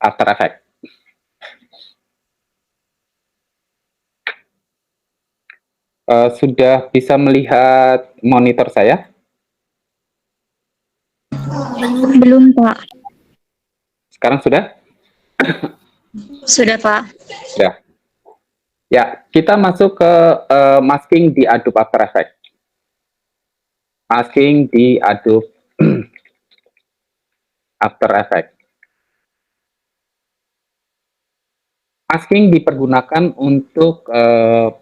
After Effects. Sudah bisa melihat monitor saya? Belum, Pak. Sekarang sudah? Sudah, Pak. Sudah. Ya, kita masuk ke masking di Adobe After Effects. Masking di Adobe After Effects. Masking dipergunakan untuk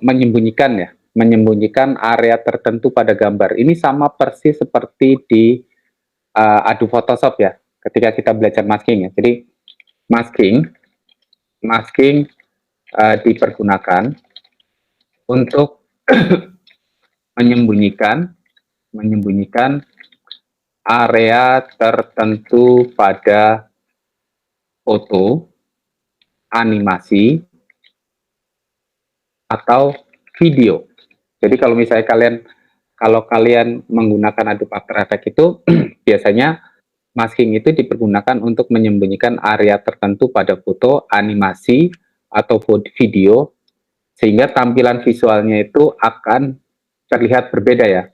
menyembunyikan area tertentu pada gambar. Ini sama persis seperti di Adobe Photoshop ya, ketika kita belajar masking ya. Jadi masking dipergunakan untuk menyembunyikan area tertentu pada foto, animasi, atau video. Jadi kalau misalnya kalian menggunakan Adobe After Effects itu biasanya masking itu dipergunakan untuk menyembunyikan area tertentu pada foto, animasi, atau video, sehingga tampilan visualnya itu akan terlihat berbeda ya.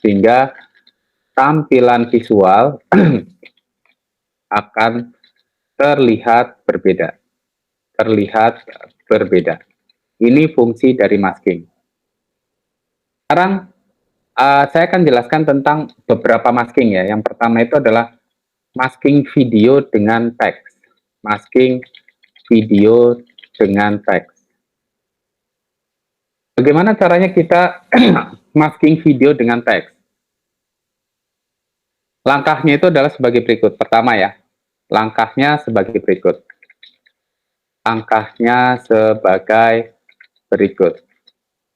Sehingga tampilan visual akan terlihat berbeda. Ini fungsi dari masking. Sekarang saya akan jelaskan tentang beberapa masking ya. Yang pertama itu adalah masking video dengan teks. Masking video dengan teks. Bagaimana caranya kita masking video dengan teks? Langkahnya itu adalah sebagai berikut. Pertama ya, langkahnya sebagai berikut.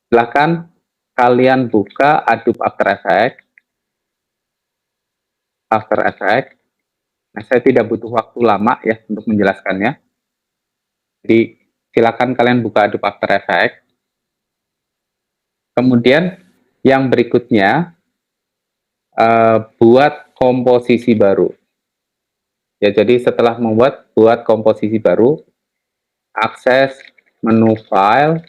Silakan kalian buka Adobe After Effects. Nah, saya tidak butuh waktu lama ya untuk menjelaskannya. Jadi silakan kalian buka Adobe After Effects. Kemudian yang berikutnya buat komposisi baru. Ya, jadi setelah buat komposisi baru, akses menu file,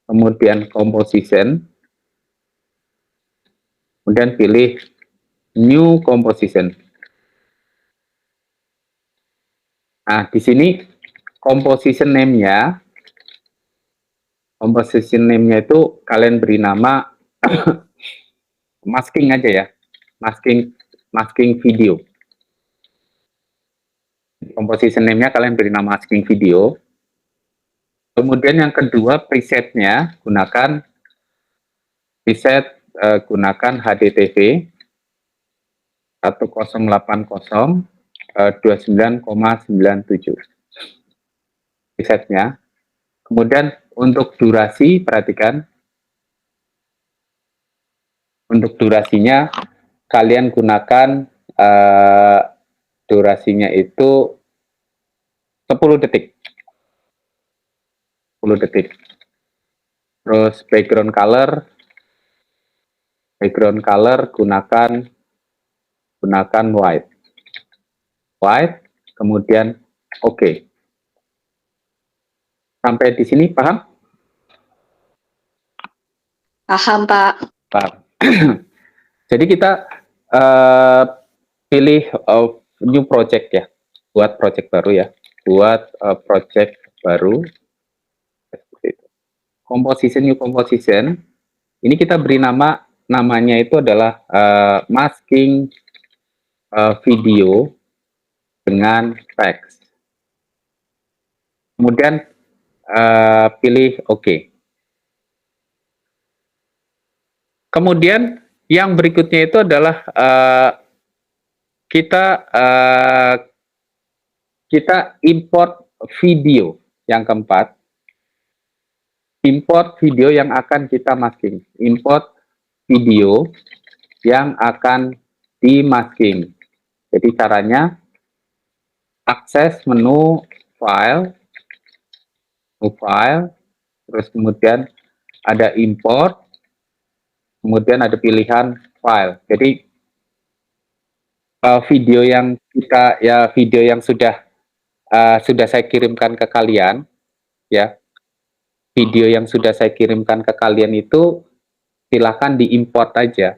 kemudian composition, kemudian pilih new composition. Nah, di sini composition name-nya itu kalian beri nama masking aja ya, masking video. Composition name-nya kalian beri nama masking video. Kemudian yang kedua, presetnya gunakan HDTV 1080 29,97 presetnya. Kemudian untuk durasi, perhatikan untuk durasinya kalian gunakan durasinya itu 10 detik. Terus background color gunakan white, kemudian oke. Sampai di sini paham? Paham, Pak. Paham. Jadi kita pilih new project ya, buat project baru ya, new composition. Ini kita beri namanya itu adalah masking video dengan teks. Kemudian pilih OK. Kemudian yang berikutnya itu adalah kita import video. Yang keempat, import video yang akan kita masking. Import video yang akan dimasking. Jadi caranya akses menu file, terus kemudian ada import, kemudian ada pilihan file. Jadi video yang sudah sudah saya kirimkan ke kalian, ya. Video yang sudah saya kirimkan ke kalian itu silakan diimport aja.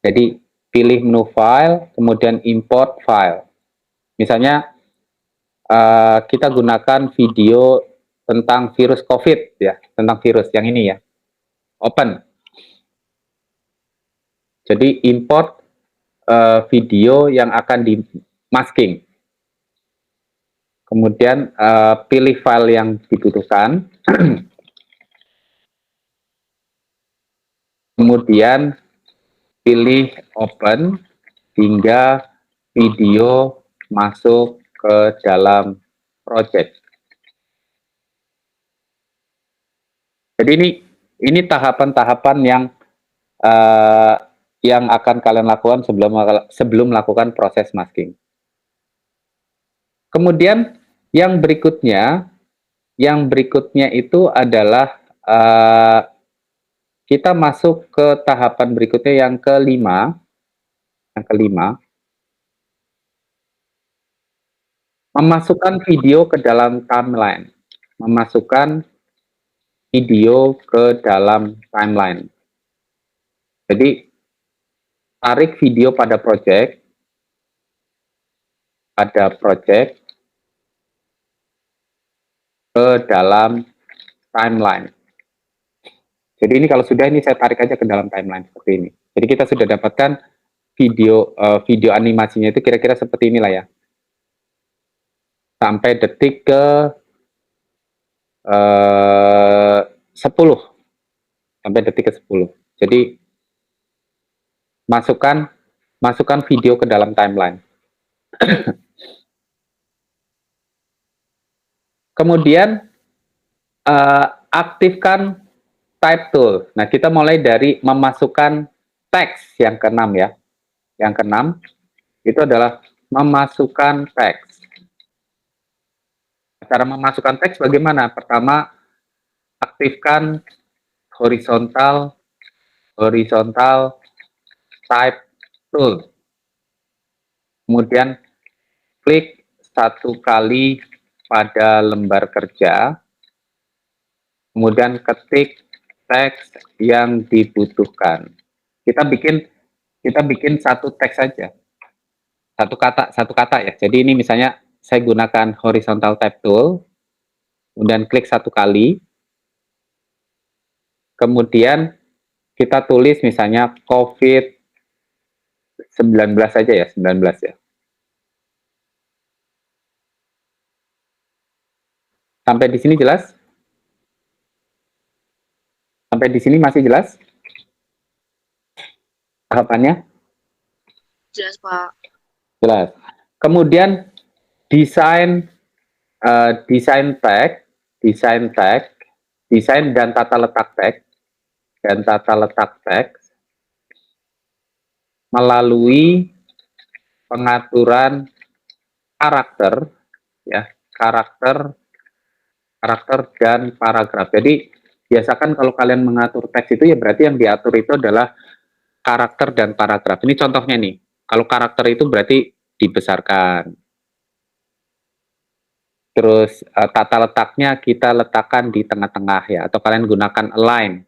Jadi pilih menu file, kemudian import file. Misalnya kita gunakan video tentang virus COVID ya, tentang virus yang ini ya. Open. Jadi import video yang akan di masking. Kemudian pilih file yang dibutuhkan. Kemudian pilih open hingga video masuk ke dalam project. Jadi ini tahapan-tahapan yang akan kalian lakukan sebelum melakukan proses masking. Kemudian yang berikutnya itu adalah kita masuk ke tahapan berikutnya yang kelima. Memasukkan video ke dalam timeline. Memasukkan video ke dalam timeline. Jadi, tarik video pada project ke dalam timeline. Jadi ini kalau sudah, ini saya tarik aja ke dalam timeline seperti ini. Jadi kita sudah dapatkan video animasinya itu kira-kira seperti inilah ya. Sampai detik ke 10. Sampai detik ke 10. Jadi masukkan video ke dalam timeline. Kemudian aktifkan type tool. Nah, kita mulai dari memasukkan teks yang keenam ya. Yang keenam itu adalah memasukkan teks. Cara memasukkan teks bagaimana? Pertama, aktifkan horizontal type tool. Kemudian klik 1 kali pada lembar kerja. Kemudian ketik teks yang dibutuhkan. Kita bikin satu teks saja. Satu kata ya. Jadi ini misalnya saya gunakan horizontal type tool, kemudian klik 1 kali, kemudian kita tulis misalnya COVID-19 saja ya, 19 ya. Sampai di sini jelas? Sampai di sini masih jelas? Tahapannya? Jelas, Pak. Jelas. Kemudian desain dan tata letak teks melalui pengaturan karakter ya, karakter dan paragraf. Jadi biasakan kalau kalian mengatur teks itu ya berarti yang diatur itu adalah karakter dan paragraf. Ini contohnya nih. Kalau karakter itu berarti dibesarkan. Terus tata letaknya kita letakkan di tengah-tengah ya, atau kalian gunakan align.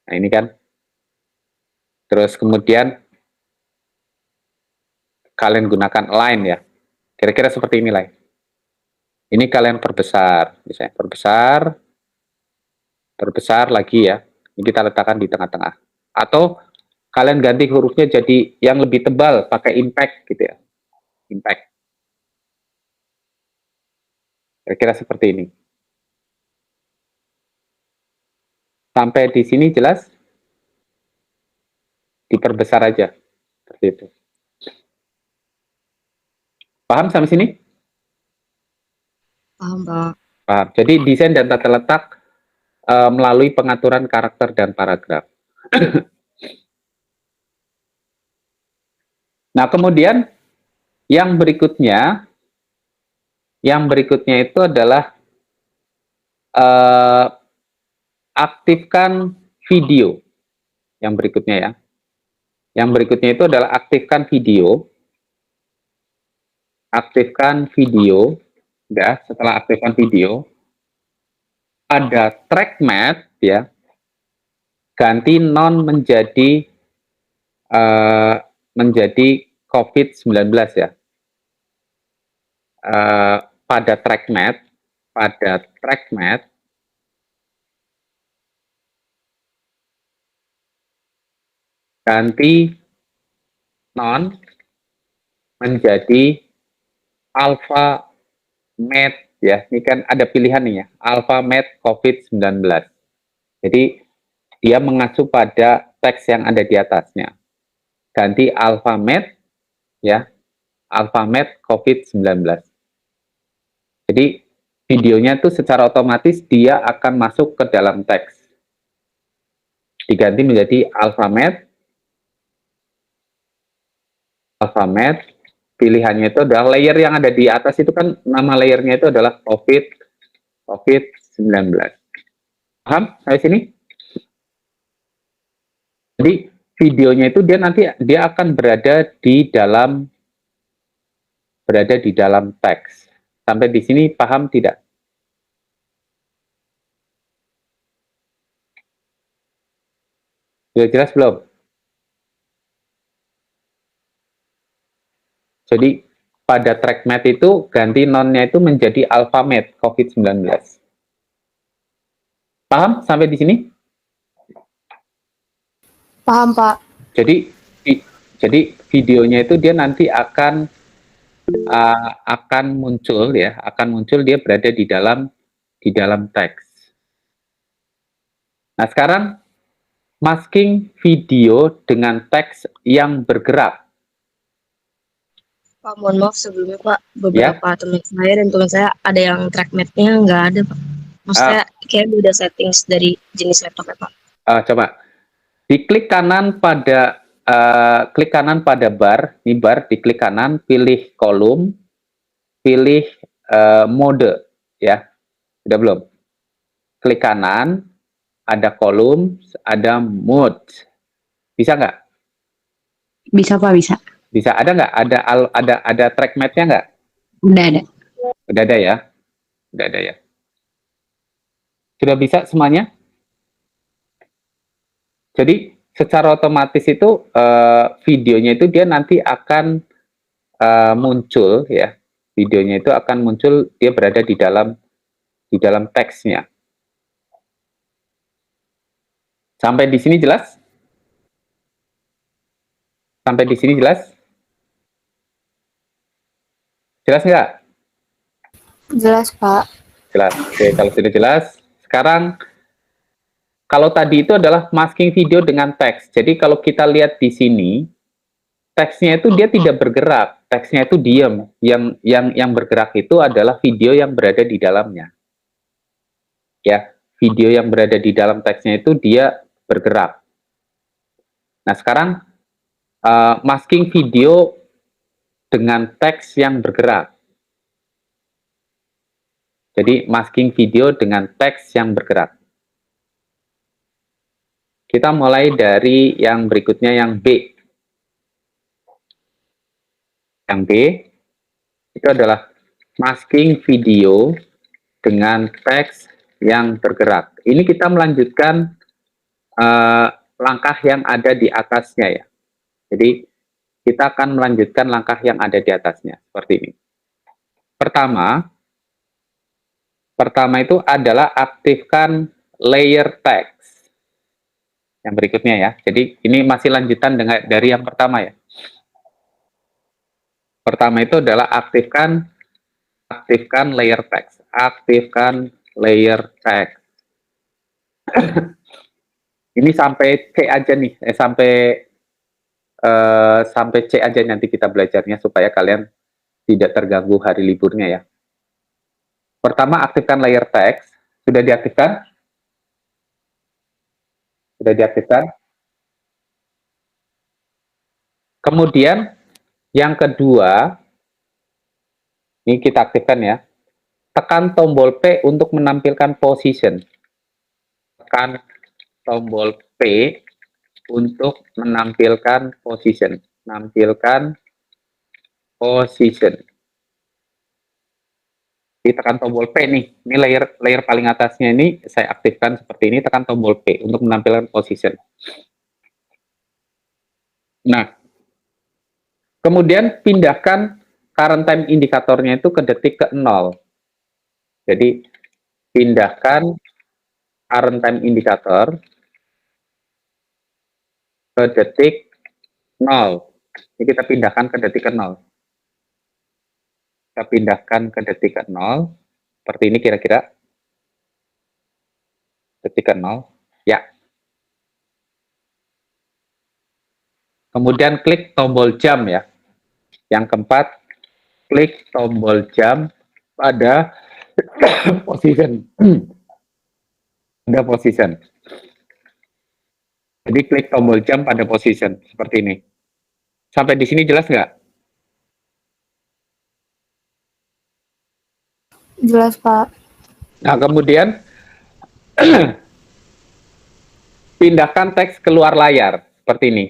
Nah ini kan. Terus kemudian kalian gunakan align ya. Kira-kira seperti inilah. Ini kalian perbesar, misalnya perbesar lagi ya. Ini kita letakkan di tengah-tengah. Atau kalian ganti hurufnya jadi yang lebih tebal, pakai impact gitu ya. Impact. Kira-kira seperti ini. Sampai di sini jelas? Diperbesar aja. Seperti itu. Paham sampai sini? Paham, Pak. Paham. Jadi desain dan tata letak melalui pengaturan karakter dan paragraf. Nah, kemudian yang berikutnya itu adalah aktifkan video. Yang berikutnya ya. Yang berikutnya itu adalah aktifkan video. aktifkan video, ya. Setelah aktifkan video, ada track mat, ya. Ganti non menjadi COVID-19, ya. Eh, pada track mat ganti non menjadi alpha med, ya. Ini kan ada pilihan nih ya, alpha med COVID-19. Jadi dia mengacu pada teks yang ada di atasnya. Ganti alpha med, ya, alpha med COVID-19. Jadi videonya tuh secara otomatis dia akan masuk ke dalam teks. Diganti menjadi alpha med, pilihannya itu adalah layer yang ada di atas itu kan nama layernya itu adalah COVID-19. Paham sampai sini? Jadi videonya itu dia akan berada di dalam teks. Sampai di sini paham tidak? Sudah jelas belum? Jadi pada track mat itu ganti nonnya itu menjadi alphamet COVID-19. Paham sampai di sini? Paham, Pak. Jadi videonya itu dia nanti akan muncul, ya, dia berada di dalam teks. Nah, sekarang masking video dengan teks yang bergerak. Pak, mohon maaf sebelumnya, Pak. Beberapa teman saya dan teman saya ada yang track mat-nya nggak ada, Pak. Maksudnya kayak udah settings dari jenis laptop ya, Pak. Coba diklik kanan pada bar, ini bar, diklik kanan, pilih kolom, pilih mode, ya. Sudah belum? Klik kanan, ada kolom, ada mode. Bisa nggak? Bisa, Pak, bisa. Bisa. Ada nggak? Ada track mat-nya nggak? Udah ada. Udah ada ya? Udah ada ya? Sudah bisa semuanya? Jadi secara otomatis itu videonya itu dia nanti akan muncul, ya. Videonya itu akan muncul, dia berada di dalam teksnya. Sampai di sini jelas? Sampai di sini jelas? Jelas nggak? Jelas, Pak. Jelas. Oke, kalau sudah jelas, sekarang kalau tadi itu adalah masking video dengan teks. Jadi kalau kita lihat di sini, teksnya itu dia tidak bergerak, teksnya itu diam. Yang bergerak itu adalah video yang berada di dalamnya. Ya, video yang berada di dalam teksnya itu dia bergerak. Nah, sekarang masking video dengan teks yang bergerak. Jadi masking video dengan teks yang bergerak. Kita mulai dari yang berikutnya, yang B. Yang B itu adalah masking video dengan teks yang bergerak. Ini kita melanjutkan langkah yang ada di atasnya, ya. Jadi kita akan melanjutkan langkah yang ada di atasnya seperti ini. Pertama itu adalah aktifkan layer text. Yang berikutnya, ya. Jadi ini masih lanjutan dari yang pertama, ya. Pertama itu adalah aktifkan layer text. Aktifkan layer text. Ini sampai C aja nih, sampai C aja nanti kita belajarnya supaya kalian tidak terganggu hari liburnya, ya. Pertama, aktifkan layer text. Sudah diaktifkan? Sudah diaktifkan? Kemudian yang kedua, ini kita aktifkan, ya. Tekan tombol P untuk menampilkan position. Tekan tombol P untuk menampilkan position. Nampilkan position. Ditekan tombol P nih. Ini layer paling atasnya ini saya aktifkan seperti ini, tekan tombol P untuk menampilkan position. Nah, kemudian pindahkan current time indikatornya itu ke detik ke 0. Jadi pindahkan current time indikator ke detik 0. Ini kita pindahkan ke detik ke 0. Kita pindahkan ke detik ke 0. Seperti ini kira-kira. Detik ke 0. Ya. Kemudian klik tombol jam ya. Yang keempat, klik tombol jam pada position. Pada position. Jadi klik tombol jam pada position seperti ini. Sampai di sini jelas nggak? Jelas, Pak. Nah, kemudian pindahkan teks keluar layar seperti ini.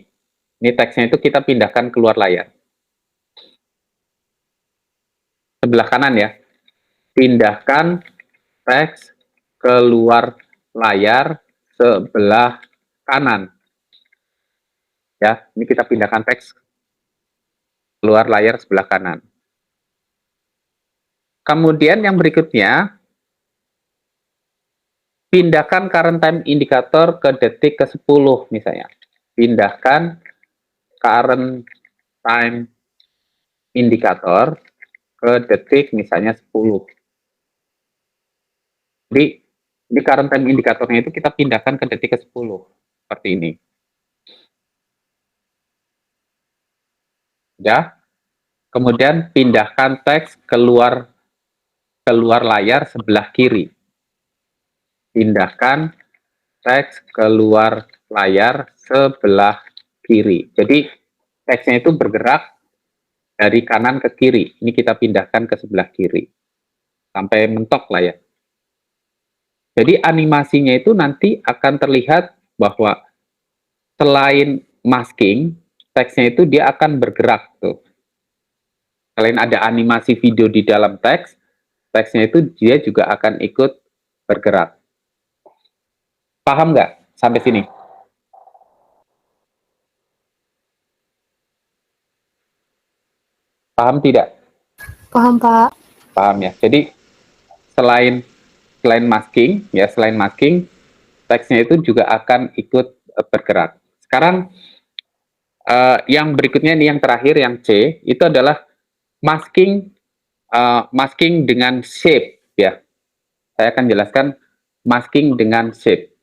Ini teksnya itu kita pindahkan keluar layar. Sebelah kanan ya. Pindahkan teks keluar layar sebelah kanan. Ya, ini kita pindahkan teks keluar layar sebelah kanan. Kemudian yang berikutnya, pindahkan current time indikator ke detik ke 10 misalnya. Pindahkan current time indikator ke detik misalnya 10. Jadi di current time indikatornya itu kita pindahkan ke detik ke 10 seperti ini. Ya. Kemudian pindahkan teks keluar layar sebelah kiri. Pindahkan teks keluar layar sebelah kiri. Jadi teksnya itu bergerak dari kanan ke kiri. Ini kita pindahkan ke sebelah kiri. Sampai mentok lah ya. Jadi animasinya itu nanti akan terlihat bahwa selain masking, teksnya itu dia akan bergerak tuh. Selain ada animasi video di dalam teks, teksnya itu dia juga akan ikut bergerak. Paham nggak sampai sini? Paham tidak? Paham, Pak. Paham ya. Jadi selain masking, ya selain masking, teksnya itu juga akan ikut bergerak. Sekarang yang berikutnya nih yang terakhir yang C itu adalah masking dengan shape ya. Saya akan jelaskan masking dengan shape.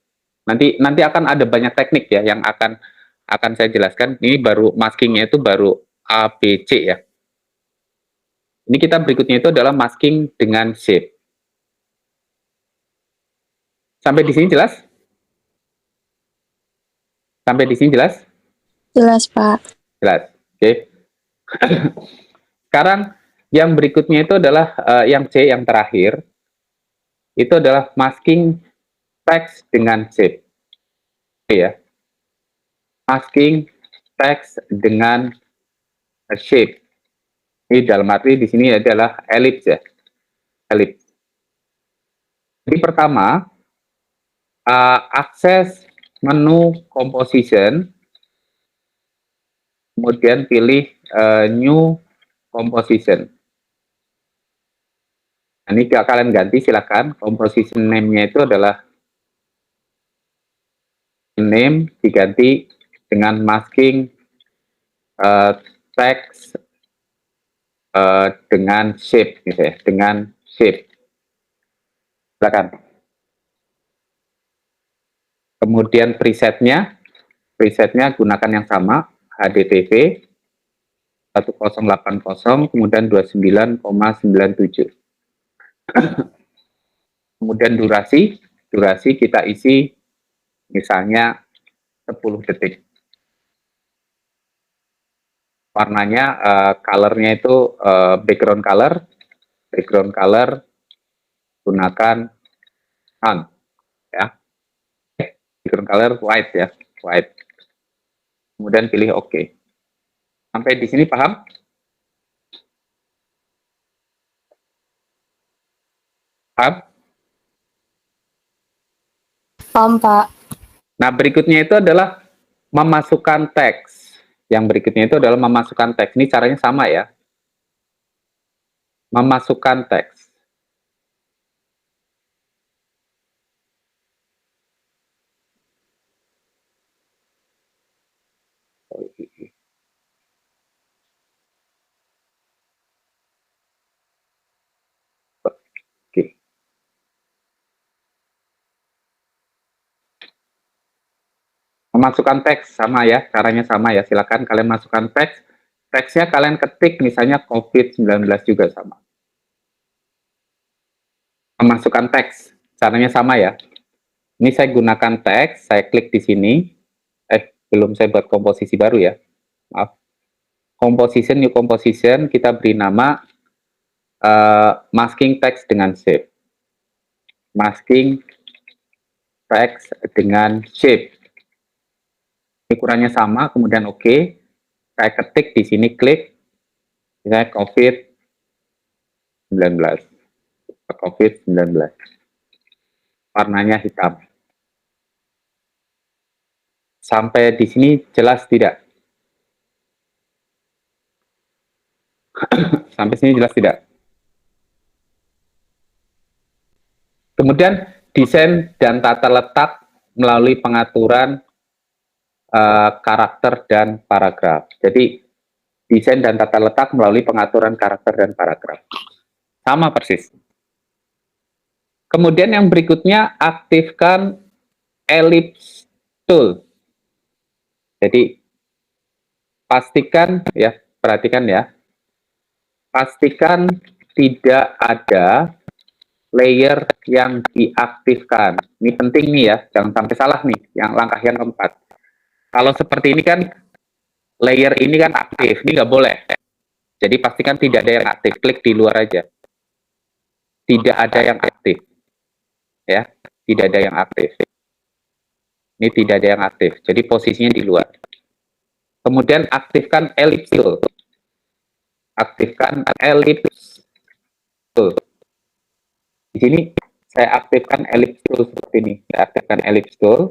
Nanti akan ada banyak teknik ya yang akan saya jelaskan. Ini baru maskingnya itu baru A, B, C ya. Ini kita berikutnya itu adalah masking dengan shape. Sampai di sini jelas? Sampai di sini jelas? Jelas, Pak. Jelas. Oke. Sekarang yang berikutnya itu adalah yang C yang terakhir. Itu adalah masking teks dengan shape. Oke ya. Masking teks dengan shape. Ini dalam arti di sini adalah ellipse ya. Ellipse. Jadi pertama, akses menu composition, kemudian pilih new composition. Nah, ini kalian ganti silakan. Composition name-nya itu adalah name diganti dengan masking text dengan shape gitu ya, dengan shape. Silakan. Kemudian presetnya gunakan yang sama, HDTV 1080 kemudian 29,97. Kemudian durasi kita isi misalnya 10 detik. Warnanya, color-nya itu background color gunakan ya. Background color white ya, white. Kemudian pilih OK. Sampai di sini paham? Paham? Paham, Pak. Nah, berikutnya itu adalah memasukkan teks. Yang berikutnya itu adalah memasukkan teks. Ini caranya sama ya. Memasukkan teks. Oke. Memasukkan teks sama ya, caranya sama ya. Silakan kalian masukkan teks. Teksnya kalian ketik misalnya COVID-19 juga sama. Memasukkan teks, caranya sama ya. Ini saya gunakan teks, saya klik di sini. Belum saya buat komposisi baru ya. Maaf. Composition, new composition, kita beri nama masking text dengan shape. Masking text dengan shape. Ukurannya sama, kemudian oke. Saya ketik di sini, klik. Misalnya COVID-19. COVID-19. Warnanya hitam. Sampai di sini jelas tidak? Sampai sini jelas tidak? Kemudian desain dan tata letak melalui pengaturan karakter dan paragraf. Jadi desain dan tata letak melalui pengaturan karakter dan paragraf. Sama persis. Kemudian yang berikutnya, aktifkan ellipse tool. Jadi pastikan ya, perhatikan ya. Pastikan tidak ada layer yang diaktifkan. Ini penting nih ya, jangan sampai salah nih, yang langkah yang keempat. Kalau seperti ini kan, layer ini kan aktif, ini nggak boleh. Jadi pastikan tidak ada yang aktif, klik di luar aja. Tidak ada yang aktif. Ya, tidak ada yang aktif. Ini tidak ada yang aktif, jadi posisinya di luar. Kemudian aktifkan ellipse tool. Aktifkan ellipse tool. Di sini saya aktifkan ellipse tool seperti ini. Saya aktifkan ellipse tool.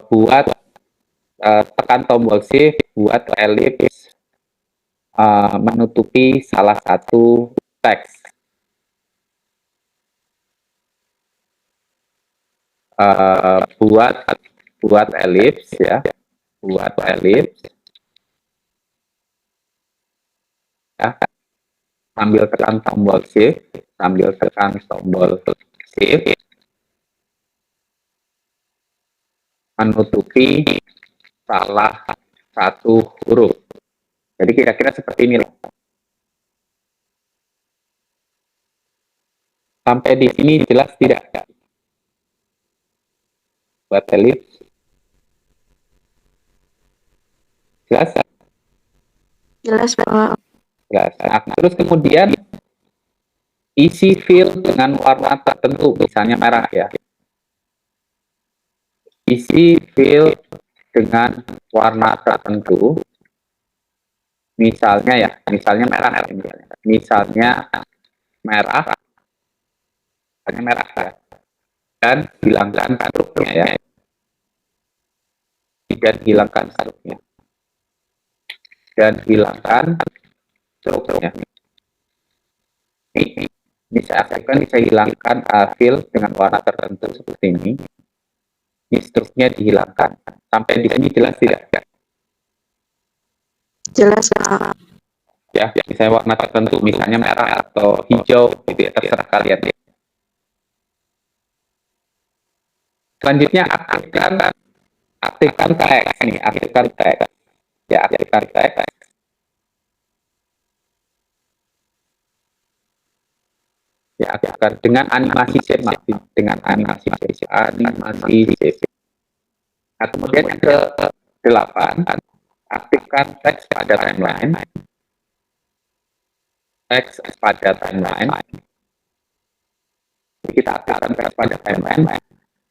Buat tekan tombol shift, buat ellipse menutupi salah satu teks. Buat ellipse ya, buat ellipse ya, sambil tekan tombol shift, menutupi salah satu huruf. Jadi kira-kira seperti ini. Sampai di sini jelas tidak? Buat ellipse. Jelas? Jelas, Pak. Jelas. Nah, terus kemudian isi fill dengan warna tertentu, misalnya merah ya. Isi fill dengan warna tertentu, misalnya merah ya, dan hilangkan struknya ya, dan hilangkan struknya, Ini bisa aktifkan, bisa hilangkan fill dengan warna tertentu seperti ini. Ini struknya dihilangkan. Sampai di sini jelas tidak? Jelas, Pak. Ya, misalnya warna tertentu, misalnya merah atau hijau, gitu ya, terserah kalian. Selanjutnya aktifkan teks nih, aktifkan teks. Ya, aktifkan teks. Ya, aktifkan dengan animasi shape, dengan animasi shape. Nah, kemudian yang ke-8, aktifkan teks pada timeline. Teks pada timeline. Kita aktifkan teks pada timeline.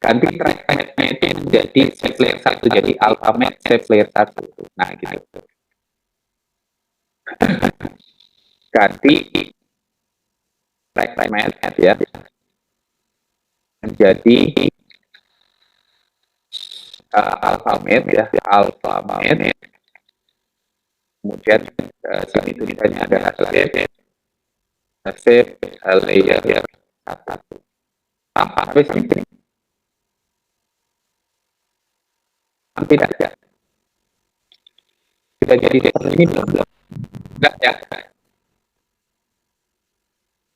Ganti trackmate-nya itu menjadi shape layer 1, jadi alphabet shape layer 1. Nah, gitu. Ganti fragment ya menjadi alphabet ya, alphabet. Kemudian sini tulisannya adalah save layer 1. Habis ini tidak ada. Sudah jadi seperti ini belum? Enggak ya.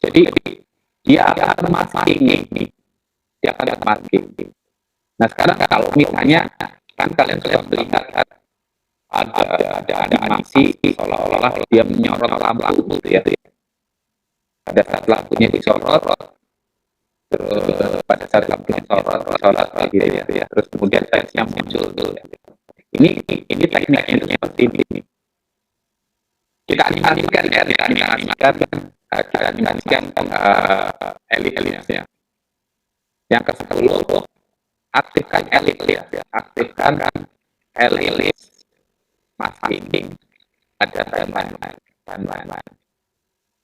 Jadi dia akan masking. Dia akan masking. Nah sekarang kalau misalnya kan kalian sudah melihat ada animasi seolah-olah dia menyorot lampu gitu ya. Pada saat lampunya disorot, terus pada saat lampunya disorot gitu ya. Terus kemudian teksnya muncul tuh. Ini tekniknya seperti ini. Kita animasikan elit-elitnya. Yang ke-10 aktifkan elit ya, aktifkan elit masking. Ada timeline.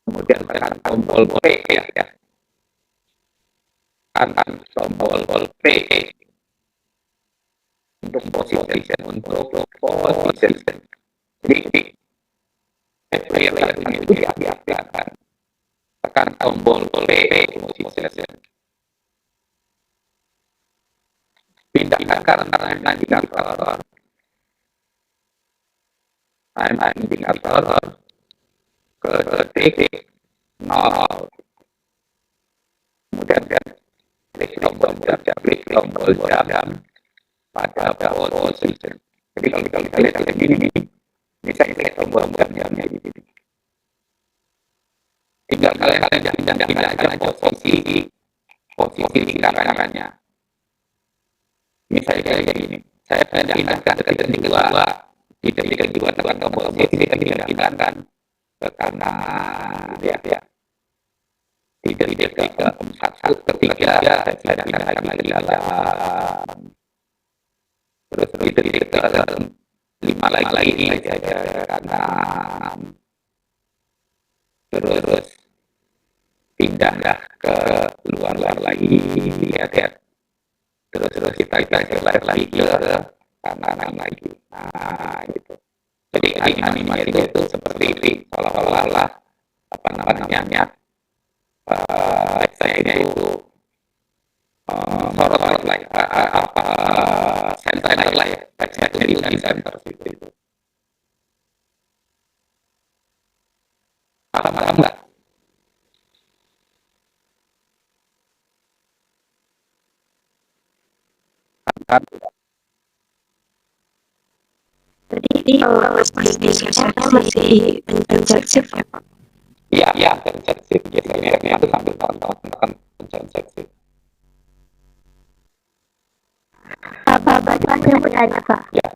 Kemudian tekan tombol P ya. Tekan tombol P untuk position. Jadi player itu diaktifkan. Tekan tombol P position. Pindahkan karena indikator. Timeline indikator ke detik 0. Kemudian klik tombol jam pada position. Jadi kalau kita lihat begini, bisa klik tombol jamnya di sini. Tinggal kalian pindah aja posisi lingkarannya. Misalnya kayak gini, saya pindahkan ke titik kedua tekan tombol posisi, kita pindahkan ke kanan ya. Titik keempat, ketiga, saya pindahkan lagi dalam. Terus titik ke-5 lagi ini saja kanan. Terus pindah ke luar lagi lihat. Terus kita slide lagi ke kanan lagi. Nah, gitu. Jadi animasi itu seperti ini, seolah-olah apa namanya saya itu sorot lah center lah ya, teksnya di center itu. Paham nggak? Jadi kalau pas di sosialnya masih pencet shift ya Pak? Iya, pencet shift biasanya itu sambil tonton pencet shift. Apa bacanya bertanya Pak? Ya.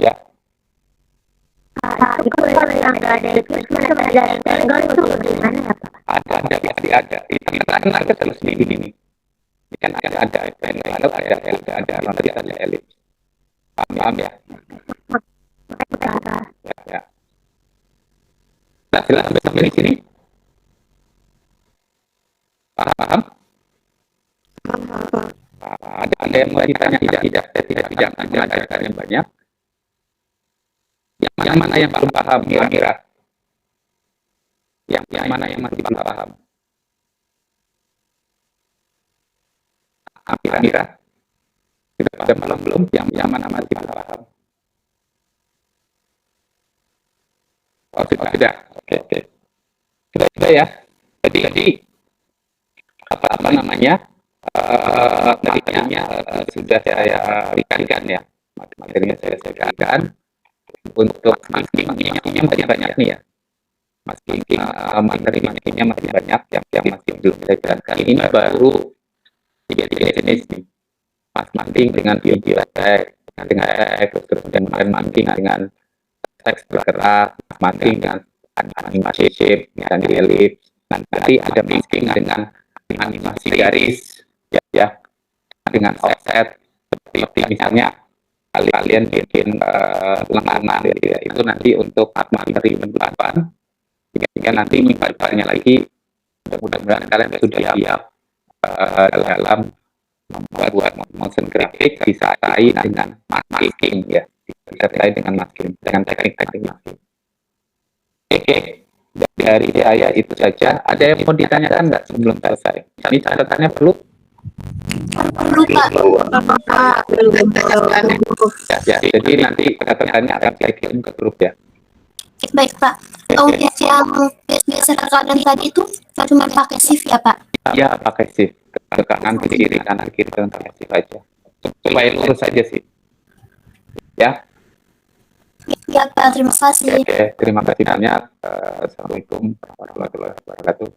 Itu kalau yang nggak ada itu sebenarnya pelajaran tenggal itu gimana ya Pak? Ada. Itu kan ada terus di ini. Kan ada elit. Paham ya? Ya. Nah, jelas sampai di sini. Paham? Ada yang mau ditanya tidak ada yang banyak. Yang mana yang belum paham kira-kira? Yang mana yang masih belum paham? Kira-kira kita pada belum yang mana masih belum paham? Oh, tidak. Oke. Sudah ya. Jadi apa namanya? Materinya sudah saya berikan ya. Materinya saya berikan untuk masking-masking banyak nih ya. Materi-materinya masih banyak yang masih belum saya jelaskan. Ini baru 3 jenis nih. Masking dengan video teks, dengan teks, terus kemudian masking dengan teks bergerak, masking dengan animasi shape dan relief. Nanti ada masking dengan animasi garis ya dengan offset seperti misalnya kalian bikin lengan ya, itu nanti untuk materi minggu depan. Jika nanti minggu depannya lagi Mudah-mudahan kalian sudah siap dalam membuat motion graphic disertai dengan masking ya, disertai dengan masking, dengan teknik-teknik masking. Oke, dari saya itu saja. Ada yang mau ditanyakan nggak sebelum selesai? Ini catatannya perlu? Ya, jadi nanti catatannya akan saya kirim ke grup ya. Baik Pak, audiens yang biasa rekanan tadi itu cuma pakai shift ya Pak? Ya, pakai shift ke kanan ke kiri, kanan kiri dengan pakai shift aja. Supaya lurus aja sih. Ya. Ya Pak, terima kasih. Oke, terima kasih banyak. Assalamualaikum warahmatullahi wabarakatuh.